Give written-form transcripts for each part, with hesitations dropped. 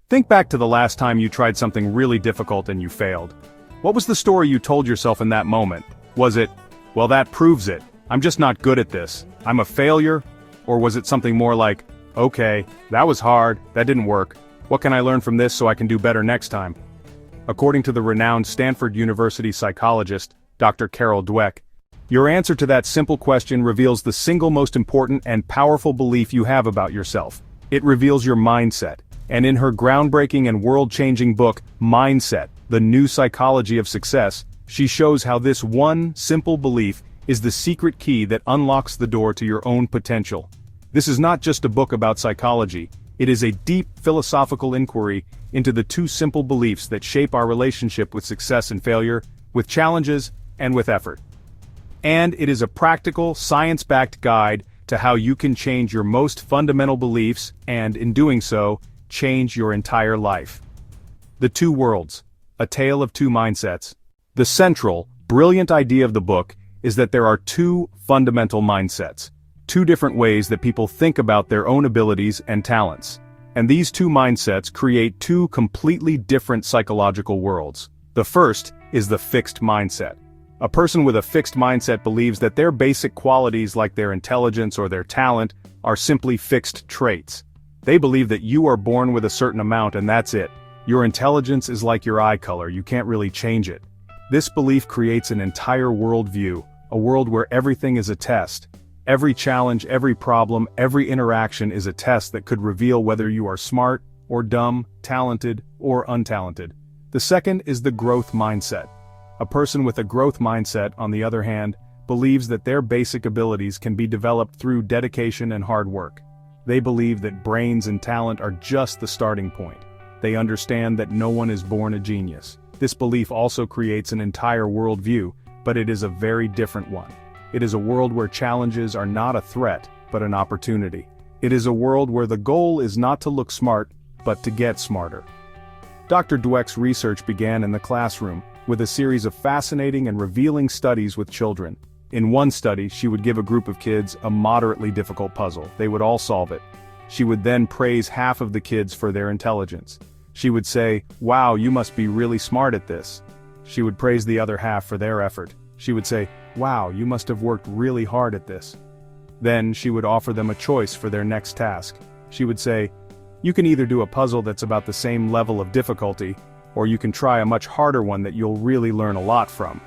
Think back to the last time you tried something really difficult and you failed. What was the story you told yourself in that moment? Was it, well, that proves it, I'm just not good at this, I'm a failure? Or was it something more like, okay, that was hard, that didn't work, what can I learn from this so I can do better next time? According to the renowned Stanford University psychologist, Dr. Carol Dweck, your answer to that simple question reveals the single most important and powerful belief you have about yourself. It reveals your mindset. And in her groundbreaking and world-changing book, Mindset, The New Psychology of Success, she shows how this one simple belief is the secret key that unlocks the door to your own potential. This is not just a book about psychology, it is a deep philosophical inquiry into the two simple beliefs that shape our relationship with success and failure, with challenges, and with effort. And it is a practical, science-backed guide to how you can change your most fundamental beliefs and, in doing so, change your entire life. The Two Worlds, A Tale of Two Mindsets. The central, brilliant idea of the book is that there are two fundamental mindsets, two different ways that people think about their own abilities and talents. And these two mindsets create two completely different psychological worlds. The first is the fixed mindset. A person with a fixed mindset believes that their basic qualities like their intelligence or their talent are simply fixed traits. They believe that you are born with a certain amount and that's it. Your intelligence is like your eye color, you can't really change it. This belief creates an entire worldview, a world where everything is a test. Every challenge, every problem, every interaction is a test that could reveal whether you are smart or dumb, talented or untalented. The second is the growth mindset. A person with a growth mindset, on the other hand, believes that their basic abilities can be developed through dedication and hard work. They believe that brains and talent are just the starting point. They understand that no one is born a genius. This belief also creates an entire worldview, but it is a very different one. It is a world where challenges are not a threat, but an opportunity. It is a world where the goal is not to look smart, but to get smarter. Dr. Dweck's research began in the classroom, with a series of fascinating and revealing studies with children. In one study, she would give a group of kids a moderately difficult puzzle. They would all solve it. She would then praise half of the kids for their intelligence. She would say, "Wow, you must be really smart at this." She would praise the other half for their effort. She would say, "Wow, you must have worked really hard at this." Then she would offer them a choice for their next task. She would say, "You can either do a puzzle that's about the same level of difficulty, or you can try a much harder one that you'll really learn a lot from."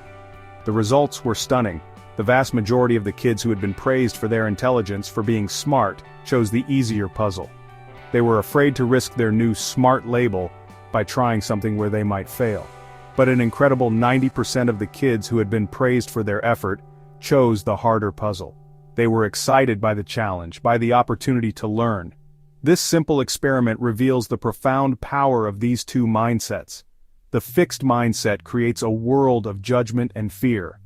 The results were stunning. The vast majority of the kids who had been praised for their intelligence, for being smart, chose the easier puzzle. They were afraid to risk their new smart label by trying something where they might fail. But an incredible 90% of the kids who had been praised for their effort chose the harder puzzle. They were excited by the challenge, by the opportunity to learn. This simple experiment reveals the profound power of these two mindsets. The fixed mindset creates a world of judgment and fear.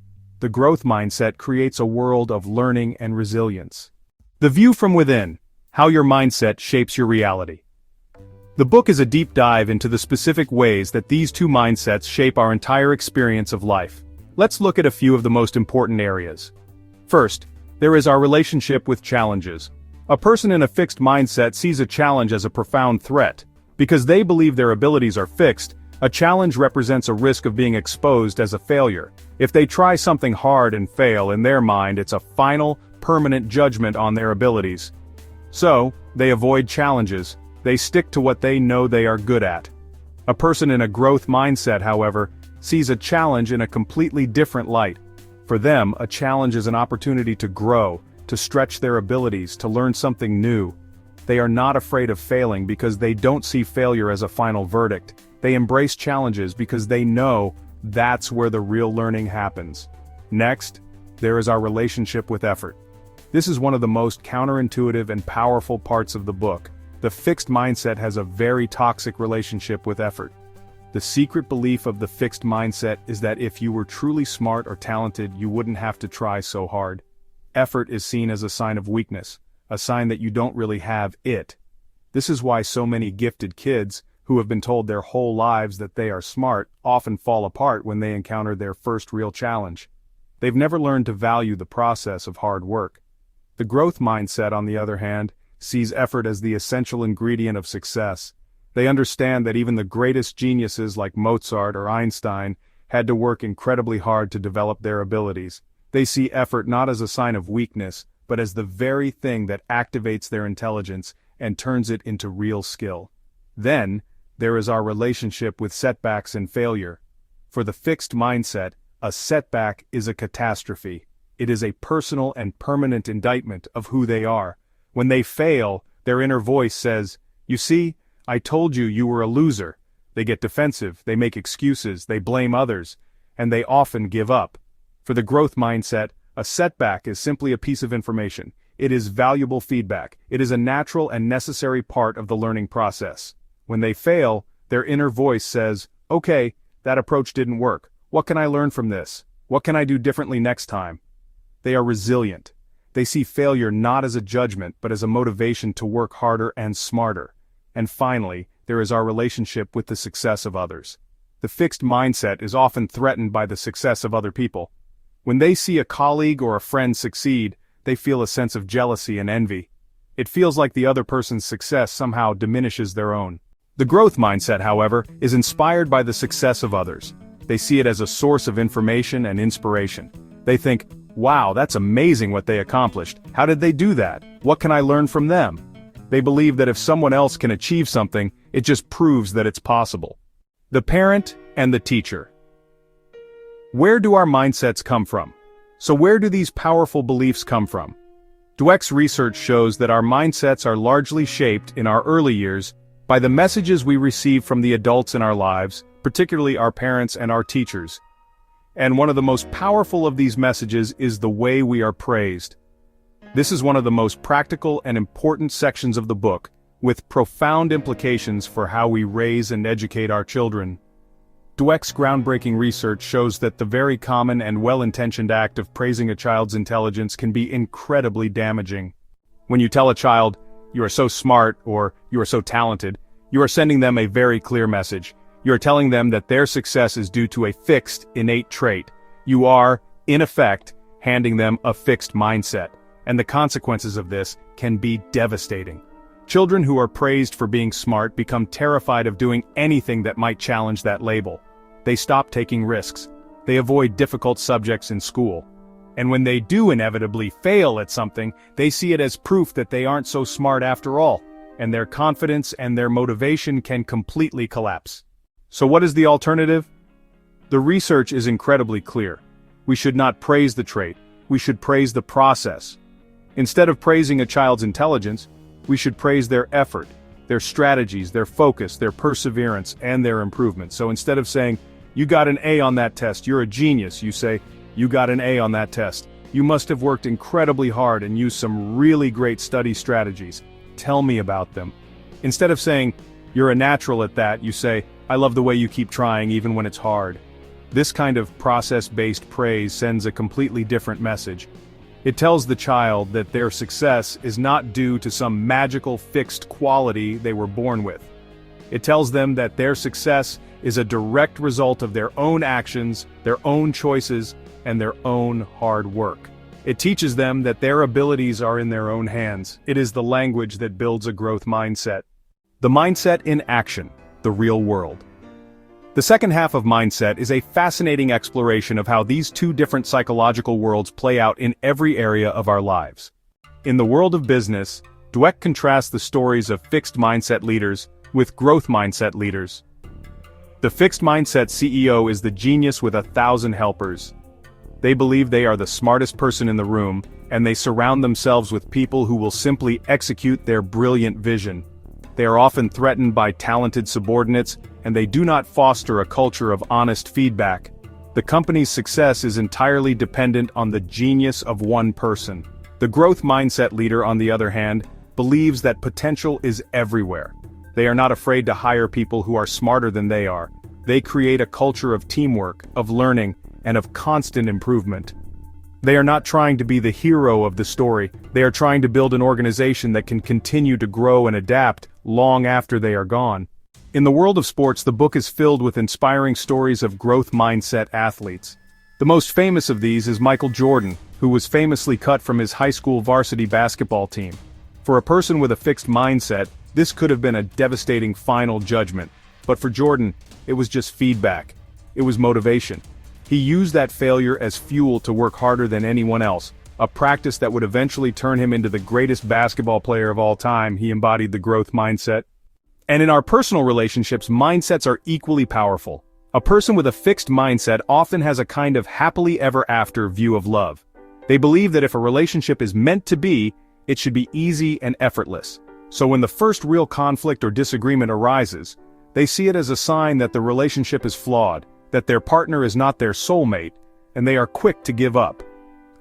The growth mindset creates a world of learning and resilience. The View from Within: How Your Mindset Shapes Your Reality. The book is a deep dive into the specific ways that these two mindsets shape our entire experience of life. Let's look at a few of the most important areas. First, there is our relationship with challenges. A person in a fixed mindset sees a challenge as a profound threat. Because they believe their abilities are fixed, a challenge represents a risk of being exposed as a failure. If they try something hard and fail, in their mind it's a final, permanent judgment on their abilities. So, they avoid challenges. They stick to what they know they are good at. A person in a growth mindset, however, sees a challenge in a completely different light. For them, a challenge is an opportunity to grow, to stretch their abilities, to learn something new. They are not afraid of failing because they don't see failure as a final verdict. They embrace challenges because they know that's where the real learning happens. Next, there is our relationship with effort. This is one of the most counterintuitive and powerful parts of the book. The fixed mindset has a very toxic relationship with effort. The secret belief of the fixed mindset is that if you were truly smart or talented, you wouldn't have to try so hard. Effort is seen as a sign of weakness, a sign that you don't really have it. This is why so many gifted kids, who have been told their whole lives that they are smart, often fall apart when they encounter their first real challenge. They've never learned to value the process of hard work. The growth mindset, on the other hand, sees effort as the essential ingredient of success. They understand that even the greatest geniuses like Mozart or Einstein had to work incredibly hard to develop their abilities. They see effort not as a sign of weakness, but as the very thing that activates their intelligence and turns it into real skill. Then, there is our relationship with setbacks and failure. For the fixed mindset, a setback is a catastrophe. It is a personal and permanent indictment of who they are. When they fail, their inner voice says, "You see, I told you you were a loser." They get defensive, they make excuses, they blame others, and they often give up. For the growth mindset, a setback is simply a piece of information. It is valuable feedback. It is a natural and necessary part of the learning process. When they fail, their inner voice says, "Okay, that approach didn't work. What can I learn from this? What can I do differently next time?" They are resilient. They see failure not as a judgment, but as a motivation to work harder and smarter. And finally, there is our relationship with the success of others. The fixed mindset is often threatened by the success of other people. When they see a colleague or a friend succeed, they feel a sense of jealousy and envy. It feels like the other person's success somehow diminishes their own. The growth mindset, however, is inspired by the success of others. They see it as a source of information and inspiration. They think, "Wow, that's amazing what they accomplished. How did they do that? What can I learn from them?" They believe that if someone else can achieve something, it just proves that it's possible. The parent and the teacher. Where do our mindsets come from? So where do these powerful beliefs come from? Dweck's research shows that our mindsets are largely shaped in our early years by the messages we receive from the adults in our lives, particularly our parents and our teachers. And one of the most powerful of these messages is the way we are praised. This is one of the most practical and important sections of the book, with profound implications for how we raise and educate our children. Dweck's groundbreaking research shows that the very common and well-intentioned act of praising a child's intelligence can be incredibly damaging. When you tell a child, "You are so smart," or "You are so talented," you are sending them a very clear message. You are telling them that their success is due to a fixed, innate trait. You are, in effect, handing them a fixed mindset, and the consequences of this can be devastating. Children who are praised for being smart become terrified of doing anything that might challenge that label. They stop taking risks. They avoid difficult subjects in school. And when they do inevitably fail at something, they see it as proof that they aren't so smart after all, and their confidence and their motivation can completely collapse. So what is the alternative? The research is incredibly clear. We should not praise the trait, we should praise the process. Instead of praising a child's intelligence, we should praise their effort, their strategies, their focus, their perseverance, and their improvement. So instead of saying, "You got an A on that test, you're a genius," you say, "You got an A on that test. You must have worked incredibly hard and used some really great study strategies. Tell me about them." Instead of saying, "You're a natural at that," you say, "I love the way you keep trying even when it's hard." This kind of process-based praise sends a completely different message. It tells the child that their success is not due to some magical fixed quality they were born with. It tells them that their success is a direct result of their own actions, their own choices, and their own hard work. It teaches them that their abilities are in their own hands. It is the language that builds a growth mindset. The mindset in action, the real world. The second half of Mindset is a fascinating exploration of how these two different psychological worlds play out in every area of our lives. In the world of business, Dweck contrasts the stories of fixed mindset leaders with growth mindset leaders. The fixed mindset CEO is the genius with 1,000 helpers. They believe they are the smartest person in the room, and they surround themselves with people who will simply execute their brilliant vision. They are often threatened by talented subordinates, and they do not foster a culture of honest feedback. The company's success is entirely dependent on the genius of one person. The growth mindset leader, on the other hand, believes that potential is everywhere. They are not afraid to hire people who are smarter than they are. They create a culture of teamwork, of learning, and of constant improvement. They are not trying to be the hero of the story. They are trying to build an organization that can continue to grow and adapt long after they are gone. In the world of sports, the book is filled with inspiring stories of growth mindset athletes. The most famous of these is Michael Jordan, who was famously cut from his high school varsity basketball team. For a person with a fixed mindset, This could have been a devastating final judgment, but for Jordan, it was just feedback. It was motivation. He used that failure as fuel to work harder than anyone else, a practice that would eventually turn him into the greatest basketball player of all time. He embodied the growth mindset. And in our personal relationships, mindsets are equally powerful. A person with a fixed mindset often has a kind of happily ever after view of love. They believe that if a relationship is meant to be, it should be easy and effortless. So when the first real conflict or disagreement arises, they see it as a sign that the relationship is flawed, that their partner is not their soulmate, and they are quick to give up.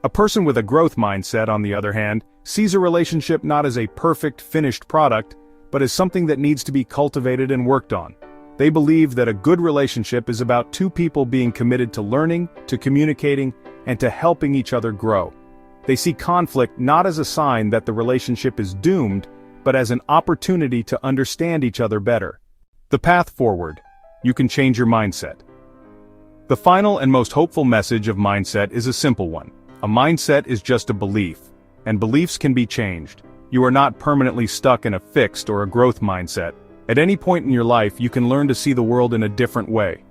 A person with a growth mindset, on the other hand, sees a relationship not as a perfect, finished product, but as something that needs to be cultivated and worked on. They believe that a good relationship is about two people being committed to learning, to communicating, and to helping each other grow. They see conflict not as a sign that the relationship is doomed, but as an opportunity to understand each other better. The path forward. You can change your mindset. The final and most hopeful message of mindset is a simple one. A mindset is just a belief, and beliefs can be changed. You are not permanently stuck in a fixed or a growth mindset. At any point in your life, you can learn to see the world in a different way.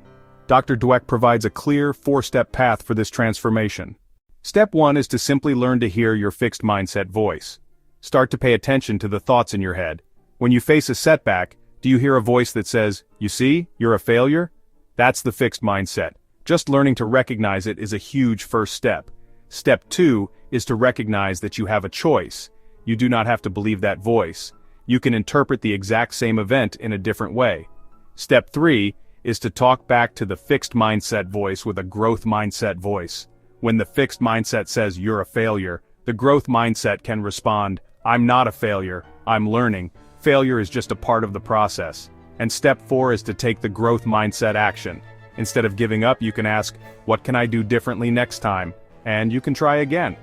Dr. Dweck provides a clear, 4-step path for this transformation. Step 1 is to simply learn to hear your fixed mindset voice. Start to pay attention to the thoughts in your head. When you face a setback, do you hear a voice that says, "You see, you're a failure"? That's the fixed mindset. Just learning to recognize it is a huge first step. Step 2 is to recognize that you have a choice. You do not have to believe that voice. You can interpret the exact same event in a different way. Step 3 is to talk back to the fixed mindset voice with a growth mindset voice. When the fixed mindset says you're a failure, the growth mindset can respond, "I'm not a failure, I'm learning. Failure is just a part of the process." And step 4 is to take the growth mindset action. Instead of giving up, you can ask, "What can I do differently next time?" And you can try again.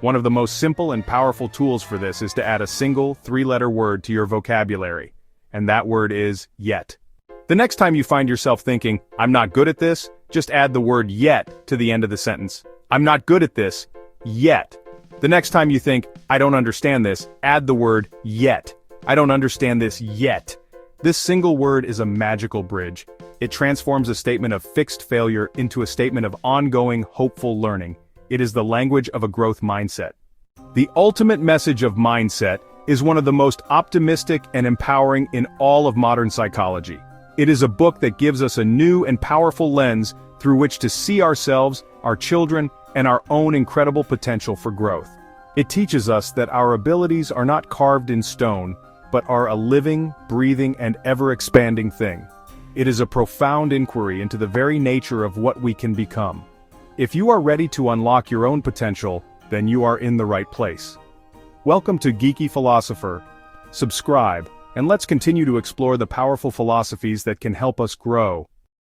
One of the most simple and powerful tools for this is to add a single 3-letter word to your vocabulary. And that word is yet. The next time you find yourself thinking, "I'm not good at this," just add the word yet to the end of the sentence. "I'm not good at this, yet." The next time you think, "I don't understand this," add the word yet. "I don't understand this yet." This single word is a magical bridge. It transforms a statement of fixed failure into a statement of ongoing, hopeful learning. It is the language of a growth mindset. The ultimate message of mindset is one of the most optimistic and empowering in all of modern psychology. It is a book that gives us a new and powerful lens through which to see ourselves, our children, and our own incredible potential for growth. It teaches us that our abilities are not carved in stone, but are a living, breathing, and ever-expanding thing. It is a profound inquiry into the very nature of what we can become. If you are ready to unlock your own potential, then you are in the right place. Welcome to Geeky Philosopher. Subscribe, and let's continue to explore the powerful philosophies that can help us grow.